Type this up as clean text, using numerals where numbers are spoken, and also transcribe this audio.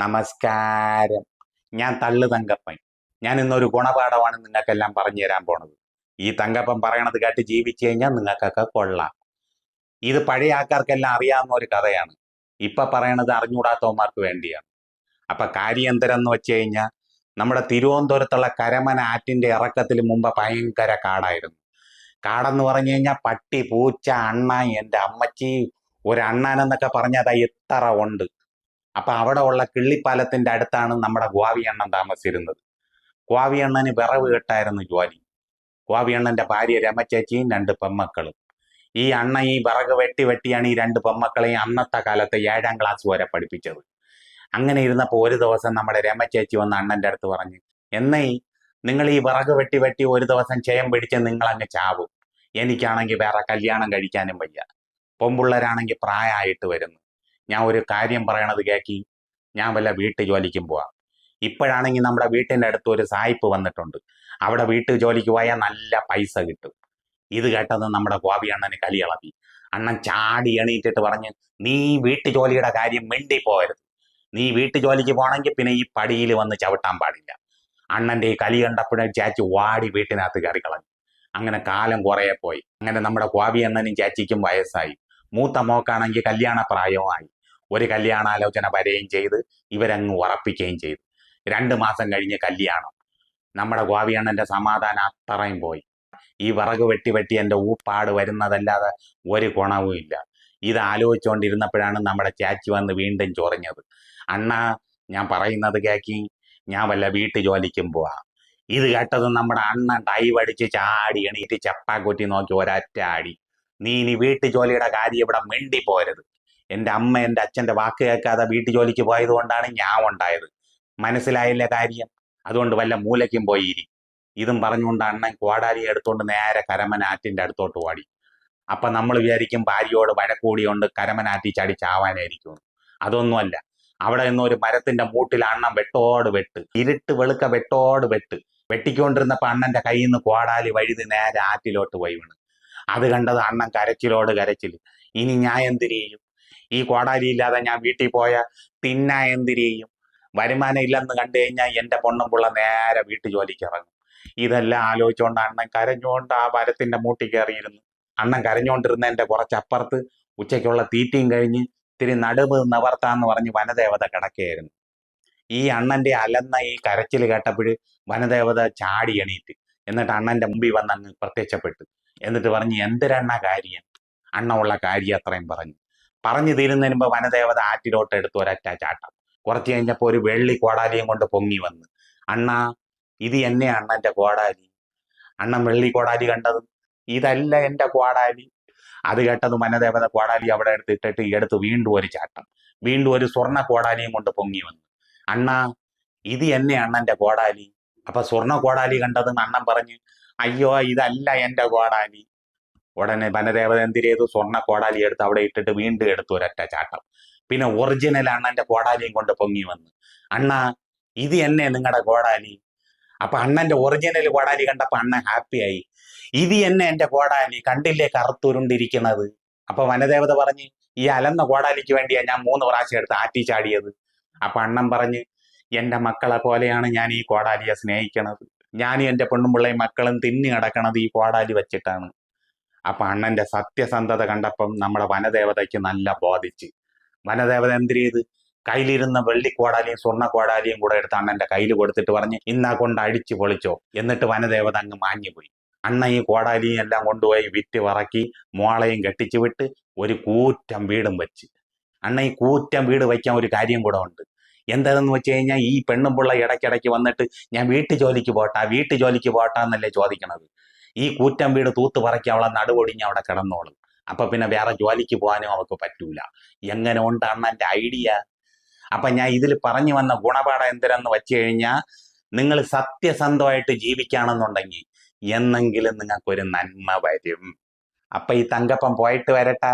നമസ്കാരം. ഞാൻ തള്ളു തങ്കപ്പൻ. ഞാൻ ഇന്നൊരു ഗുണപാഠമാണ് നിങ്ങൾക്കെല്ലാം പറഞ്ഞു തരാൻ പോണത്. ഈ തങ്കപ്പൻ പറയണത് കേട്ട് ജീവിച്ചു കഴിഞ്ഞാൽ നിങ്ങൾക്കൊക്കെ കൊള്ളാം. ഇത് പഴയ ആൾക്കാർക്കെല്ലാം അറിയാവുന്ന ഒരു കഥയാണ്. ഇപ്പൊ പറയണത് അറിഞ്ഞൂടാത്തവന്മാർക്ക് വേണ്ടിയാണ്. അപ്പൊ കാര്യം എന്തെന്ന് വെച്ച് കഴിഞ്ഞാൽ, നമ്മുടെ തിരുവനന്തപുരത്തുള്ള കരമന ആറ്റിന്റെ ഇറക്കത്തിൽ മുമ്പ് ഭയങ്കര കാടായിരുന്നു. കാടെന്ന് പറഞ്ഞു കഴിഞ്ഞാൽ പട്ടി, പൂച്ച, അണ്ണ, എൻ്റെ അമ്മച്ചി, ഒരു അണ്ണാനെന്നൊക്കെ പറഞ്ഞാൽ അതാ എത്ര ഉണ്ട്. അപ്പൊ അവിടെ ഉള്ള കിള്ളിപ്പാലത്തിന്റെ അടുത്താണ് നമ്മുടെ ഗോവിയണ്ണൻ താമസിച്ചിരുന്നത്. ഗോവിയണ്ണന് വിറവ് കെട്ടായിരുന്നു ജോലി. ഗോവിയണ്ണന്റെ ഭാര്യ രമചേച്ചിയും 2 പെമ്മക്കളും. ഈ അണ്ണ ഈ വിറക് വെട്ടിയാണ് ഈ 2 പെമ്മക്കളെയും അന്നത്തെ കാലത്ത് 7ാം ക്ലാസ് വരെ പഠിപ്പിച്ചത്. അങ്ങനെ ഇരുന്നപ്പോൾ ഒരു ദിവസം നമ്മുടെ രമചേച്ചി വന്ന് അണ്ണന്റെ അടുത്ത് പറഞ്ഞു, എന്നേ നിങ്ങൾ ഈ വിറക് വെട്ടി ഒരു ദിവസം ക്ഷയം പിടിച്ച് നിങ്ങളങ്ങ് ചാവും. എനിക്കാണെങ്കിൽ വേറെ കല്യാണം കഴിക്കാനും വയ്യ. പൊമ്പിള്ളേരാണെങ്കിൽ പ്രായമായിട്ട് വരുന്നു. ഞാൻ ഒരു കാര്യം പറയണത് കേക്കി, ഞാൻ വല്ല വീട്ടു ജോലിക്കും പോവാം. ഇപ്പോഴാണെങ്കിൽ നമ്മുടെ വീട്ടിൻ്റെ അടുത്ത് ഒരു സായിപ്പ് വന്നിട്ടുണ്ട്. അവിടെ വീട്ടു ജോലിക്ക് പോയാൽ നല്ല പൈസ കിട്ടും. ഇത് കേട്ടത് നമ്മുടെ ഗോപി അണ്ണന് കലിയിളക്കി. അണ്ണൻ ചാടി എണീറ്റിട്ട് പറഞ്ഞ്, നീ വീട്ടു ജോലിയുടെ കാര്യം മിണ്ടി പോകരുത്. നീ വീട്ടു ജോലിക്ക് പോകണമെങ്കിൽ പിന്നെ ഈ പടിയിൽ വന്ന് ചവിട്ടാൻ പാടില്ല. അണ്ണന്റെ ഈ കലി കണ്ടപ്പോഴും ചേച്ചി വാടി വീട്ടിനകത്ത് കയറി കളഞ്ഞു. അങ്ങനെ കാലം കുറേ പോയി. അങ്ങനെ നമ്മുടെ ഗോപി അണ്ണനും ചേച്ചിക്കും വയസ്സായി. മൂത്ത മോക്കാണെങ്കിൽ കല്യാണ പ്രായവുമായി. ഒരു കല്യാണാലോചന വരികയും ചെയ്ത് ഇവരങ്ങ് ഉറപ്പിക്കുകയും ചെയ്തു. 2 മാസം കഴിഞ്ഞ് കല്യാണം. നമ്മുടെ ഗോപിയണ്ണന്റെ സമാധാനം അത്രയും പോയി. ഈ വിറക് വെട്ടി എൻ്റെ ഊപ്പാട് വരുന്നതല്ലാതെ ഒരു ഗുണവും ഇല്ല. ഇത് ആലോചിച്ചുകൊണ്ടിരുന്നപ്പോഴാണ് നമ്മുടെ ചേച്ചി വന്ന് വീണ്ടും ചൊറിഞ്ഞത്. അണ്ണാ, ഞാൻ പറയുന്നത് കേക്കി, ഞാൻ വല്ല വീട്ടു ജോലിക്കും പോവാ. ഇത് കേട്ടതും നമ്മുടെ അണ്ണൻ ഡൈവടിച്ച് ചാടി എണീറ്റ് ചപ്പാക്കുറ്റി നോക്കി ഒരൊറ്റ ആടി. നീ ഇനി വീട്ടു ജോലിയുടെ കാര്യം ഇവിടെ മിണ്ടി പോരുത്. എൻ്റെ അമ്മ എൻ്റെ അച്ഛൻ്റെ വാക്ക് കേൾക്കാതെ വീട്ടു ജോലിക്ക് പോയത് കൊണ്ടാണ് ഞാൻ ഉണ്ടായത്. മനസ്സിലായില്ലേ കാര്യം? അതുകൊണ്ട് വല്ല മൂലയ്ക്കും പോയിരി. ഇതും പറഞ്ഞുകൊണ്ട് അണ്ണൻ കോടാലി എടുത്തുകൊണ്ട് നേരെ കരമനാറ്റിൻ്റെ അടുത്തോട്ട് ഓടി. അപ്പൊ നമ്മൾ വിചാരിക്കും ഭാര്യയോട് വഴക്കൂടിയോണ്ട് കരമനാറ്റി ചാടി ചാവാനായിരിക്കും. അതൊന്നുമല്ല. അവിടെ നിന്ന് ഒരു മരത്തിന്റെ മൂട്ടിൽ അണ്ണൻ വെട്ടോട് വെട്ട്, ഇരുട്ട് വെളുക്ക വെട്ടോട് വെട്ട് വെട്ടിക്കൊണ്ടിരുന്നപ്പോ അണ്ണന്റെ കയ്യിൽ നിന്ന് കോടാലി വഴുതി നേരെ ആറ്റിലോട്ട് പോയി വീണ്. അത് കണ്ടത് അണ്ണൻ കരച്ചിലോട് കരച്ചിൽ. ഇനി ഞാൻ എന്തിനു ചെയ്യും? ഈ കോടാലി ഇല്ലാതെ ഞാൻ വീട്ടിൽ പോയ തിന്നാ എന്തിനു ചെയ്യും? വരുമാനം ഇല്ലെന്ന് കണ്ടു കഴിഞ്ഞാൽ എൻ്റെ പൊണ്ണും പുള്ള നേരെ വീട്ടു ജോലിക്ക് ഇറങ്ങും. ഇതെല്ലാം ആലോചിച്ചുകൊണ്ട് അണ്ണൻ കരഞ്ഞുകൊണ്ട് ആ മരത്തിന്റെ മൂട്ടി കയറിയിരുന്നു. അണ്ണൻ കരഞ്ഞുകൊണ്ടിരുന്നതിന്റെ കുറച്ചപ്പുറത്ത് ഉച്ചയ്ക്കുള്ള തീറ്റയും കഴിഞ്ഞ് ഇത്തിരി നടുവ് നിവർത്താന്ന് പറഞ്ഞ് വനദേവത കിടക്കുകയായിരുന്നു. ഈ അണ്ണന്റെ അലന്ന ഈ കരച്ചിൽ കേട്ടപ്പോഴ് വനദേവത ചാടി എണീറ്റ്. എന്നിട്ട് അണ്ണന്റെ മുമ്പിൽ വന്ന് അങ്ങ് പ്രത്യക്ഷപ്പെട്ടു. എന്നിട്ട് പറഞ്ഞു, എന്തിരണ്ണ കാര്യം? അണ്ണ ഉള്ള കാര്യം അത്രയും പറഞ്ഞു തീരുന്നതിന് മുമ്പ് വനദേവത ആറ്റിലോട്ട് എടുത്ത് ഒരൊറ്റ ചാട്ടം. കുറച്ച് കഴിഞ്ഞപ്പോൾ ഒരു വെള്ളി കോടാലിയും കൊണ്ട് പൊങ്ങി വന്ന്, അണ്ണാ, ഇത് എന്നെ അണ്ണന്റെ കോടാലി. അണ്ണൻ വെള്ളി കോടാലി കണ്ടതും, ഇതല്ല എൻ്റെ കോടാലി. അത് കേട്ടത് വനദേവത കോടാലി അവിടെ എടുത്ത് വീണ്ടും ഒരു ചാട്ടം. വീണ്ടും ഒരു സ്വർണ്ണ കോടാലിയും കൊണ്ട് പൊങ്ങി വന്നു, അണ്ണാ, ഇത് എന്നെ അണ്ണന്റെ കോടാലി. അപ്പൊ സ്വർണ്ണ കോടാലി കണ്ടതും അണ്ണൻ പറഞ്ഞു, അയ്യോ, ഇതല്ല എൻ്റെ കോടാലി. ഉടനെ വനദേവത എന്തിരേതു? സ്വർണ്ണ കോടാലി എടുത്ത് അവിടെ ഇട്ടിട്ട് വീണ്ടും എടുത്തു ഒരൊറ്റ ചാട്ടം. പിന്നെ ഒറിജിനൽ അണ്ണന്റെ കോടാലിയും കൊണ്ട് പൊങ്ങി വന്ന്, അണ്ണാ, ഇത് എന്നെ നിങ്ങളുടെ കോടാലി. അപ്പൊ അണ്ണന്റെ ഒറിജിനൽ കോടാലി കണ്ടപ്പോ അണ്ണൻ ഹാപ്പിയായി. ഇത് എന്നെ എൻ്റെ കോടാലി, കണ്ടില്ലേ കറുത്തുരുണ്ടിരിക്കുന്നത്? അപ്പൊ വനദേവത പറഞ്ഞ്, ഈ അലന്ന കോടാലിക്ക് വേണ്ടിയാ ഞാൻ 3 പ്രാവശ്യം എടുത്ത് ആറ്റി ചാടിയത്. അപ്പൊ അണ്ണൻ പറഞ്ഞ്, എൻ്റെ മക്കളെ പോലെയാണ് ഞാൻ ഈ കോടാലിയെ സ്നേഹിക്കണത്. ഞാനും എൻ്റെ പെണ്ണുമ്പിള്ളയും മക്കളും തിന്നി കിടക്കണത് ഈ കോടാലി വെച്ചിട്ടാണ്. അപ്പൊ അണ്ണന്റെ സത്യസന്ധത കണ്ടപ്പം നമ്മുടെ വനദേവതയ്ക്ക് നല്ല ബോധിച്ച്. വനദേവത എന്ത് ചെയ്ത്? കയ്യിലിരുന്ന വെള്ളിക്കോടാലിയും സ്വർണ്ണ കോടാലിയും കൂടെ എടുത്ത് അണ്ണന്റെ കയ്യിൽ കൊടുത്തിട്ട് പറഞ്ഞ്, ഇന്നാ കൊണ്ട് അടിച്ചു പൊളിച്ചോ. എന്നിട്ട് വനദേവത അങ്ങ് മാഞ്ഞുപോയി. അണ്ണ ഈ കോടാലിയും എല്ലാം കൊണ്ടുപോയി വിറ്റ് വറക്കി മോളയും കെട്ടിച്ചു വിട്ട് ഒരു കൂറ്റം വീടും വെച്ച്. അണ്ണ ഈ കൂറ്റം വീട് വയ്ക്കാൻ ഒരു കാര്യം കൂടെ ഉണ്ട്. എന്താണെന്ന് വെച്ച് കഴിഞ്ഞാൽ, ഈ പെണ്ണും പിള്ള ഇടയ്ക്കിടയ്ക്ക് വന്നിട്ട് ഞാൻ വീട്ടു ജോലിക്ക് പോട്ടാ എന്നല്ലേ ചോദിക്കണത്. ഈ കൂറ്റം വീട് തൂത്ത് പറക്കി അവളെ നടുവൊടിഞ്ഞ് അവിടെ കിടന്നോളും. അപ്പൊ പിന്നെ വേറെ ജോലിക്ക് പോകാനും അവൾക്ക് പറ്റൂല. എങ്ങനെ ഉണ്ട് അണ്ണന്റെ ഐഡിയ? അപ്പൊ ഞാൻ ഇതിൽ പറഞ്ഞു വന്ന ഗുണപാഠം എന്തിനെന്ന് വെച്ച് കഴിഞ്ഞാൽ, നിങ്ങൾ സത്യസന്ധമായിട്ട് ജീവിക്കുകയാണെന്നുണ്ടെങ്കിൽ എന്നെങ്കിലും നിങ്ങൾക്കൊരു നന്മ വരും. അപ്പൊ ഈ തങ്കപ്പൻ പോയിട്ട് വരട്ടാ.